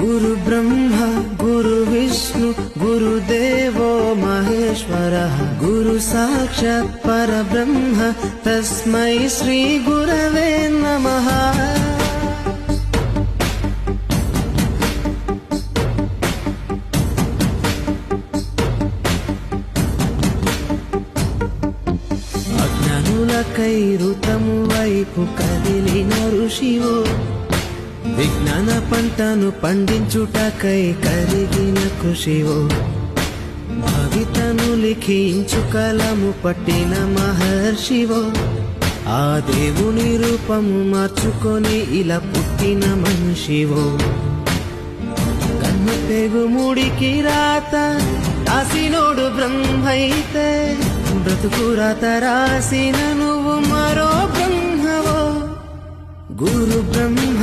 గురు బ్రహ్మ గురు విష్ణు గురుదేవో మహేశ్వర గురు సాక్షాత్ పరబ్రహ్మ తస్మై శ్రీ గురవే నమః. అజ్ఞానులకై ఋతము వైపు కదిలిన ఋషివో, విజ్ఞాన పంటను పండించుటకై కరిగిన కృషివో, భవితను లిఖించు కలము పట్టిన మహర్షివో, ఆ దేవుని రూపము మార్చుకొని ఇలా పుట్టిన మనిషివో. కన్ను తెగు ముడికి రాత రాసినోడు బ్రహ్మైతే, బ్రతుకు రాత రాసిన నువ్వు మరో బ్రహ్మవో. గురు బ్రహ్మ